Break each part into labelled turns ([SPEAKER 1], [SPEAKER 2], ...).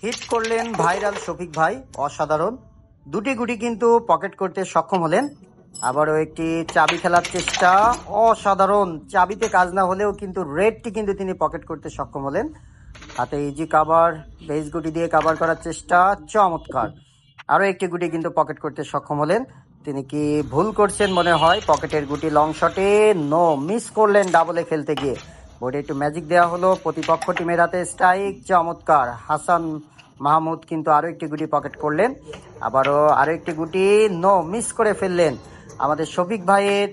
[SPEAKER 1] Hit করলেন viral Shafiq ভাই, অসাধারণ দুটি গুটি কিন্তু পকেট করতে সক্ষম হলেন। আবারও একটি চাবি খেলার চেষ্টা, অসাধারণ চাবিতে কাজ না হলেও কিন্তু রেডটি কিন্তু তিনি পকেট করতে সক্ষম হলেন। হাতে ইজি কাভার, বেস গুটি দিয়ে কাভার করার চেষ্টা, চমৎকার। আরও একটি গুটি কিন্তু পকেট করতে সক্ষম হলেন। তিনি কি ভুল করছেন মনে হয়, পকেটের গুটি লং শটে নো, মিস করলেন ডাবলে খেলতে গিয়ে। বোর্ডে একটু ম্যাজিক দেওয়া হলো, প্রতিপক্ষ টিমের হাতে স্ট্রাইক, চমৎকার। হাসান মাহমুদ কিন্তু আরও একটি গুটি পকেট করলেন। আবারও আরও একটি গুটি নো, মিস করে ফেললেন আমাদের শফিক ভাইয়ের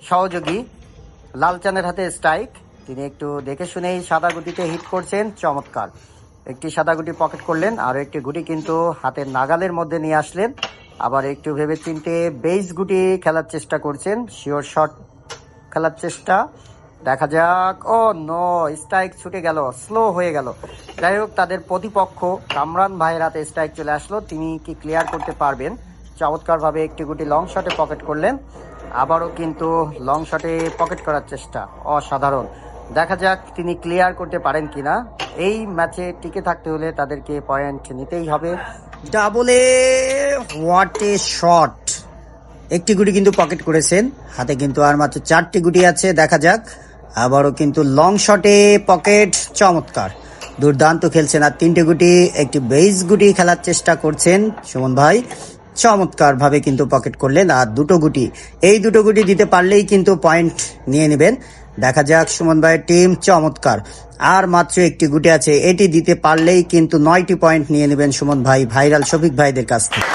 [SPEAKER 1] সহযোগী লালচানের হাতে স্ট্রাইক। তিনি একটু দেখে শুনেই সাদা গুটিতে হিট করছেন, চমৎকার। একটি সাদা গুটি পকেট করলেন, আরও একটি গুটি কিন্তু হাতের নাগালের মধ্যে নিয়ে আসলেন। আবার একটু ভেবে চিনতে বেস গুটি খেলার চেষ্টা করছেন, শিওর শট খেলার চেষ্টা, দেখা যাক। ও নো, স্ট্রাইক ছুটে গেল, স্লো হয়ে গেল। যাই হোক, তাদের প্রতিপক্ষ কামরান ভাইয়ের হাতে স্ট্রাইক চলে আসলো, তিনি কি ক্লিয়ার করতে পারবেন? চমৎকারভাবে একটি গুটি লং শটে পকেট করলেন। আবারও কিন্তু লং শটে পকেট করার চেষ্টা, অসাধারণ। দেখা যাক তিনি ক্লিয়ার করতে পারেন কিনা। এই ম্যাচে টিকে থাকতে হলে তাদেরকে পয়েন্ট নিতেই হবে। ডাবলে হোয়াট এ শট! একটি গুটি কিন্তু পকেট করেছেন, হাতে কিন্তু আর মাত্র 4টি গুটি আছে, দেখা যাক। আবারও কিন্তু লং শটে পকেট, চমৎকার, দুর্দান্ত খেলছেন। আর 3টে গুটি, একটি বেস গুটি খেলার চেষ্টা করছেন সুমন ভাই, চমৎকার ভাবে কিন্তু পকেট করলেন। আর দুটো গুটি, এই দুটো গুটি দিতে পারলেই কিন্তু পয়েন্ট নিয়ে নেবেন। দেখা যাক সুমন ভাইয়ের টিম, চমৎকার। আর মাত্র একটি গুটি আছে, এটি দিতে পারলেই কিন্তু 9টি পয়েন্ট নিয়ে নেবেন সুমন ভাই ভাইরাল শফিক ভাইদের কাছ থেকে।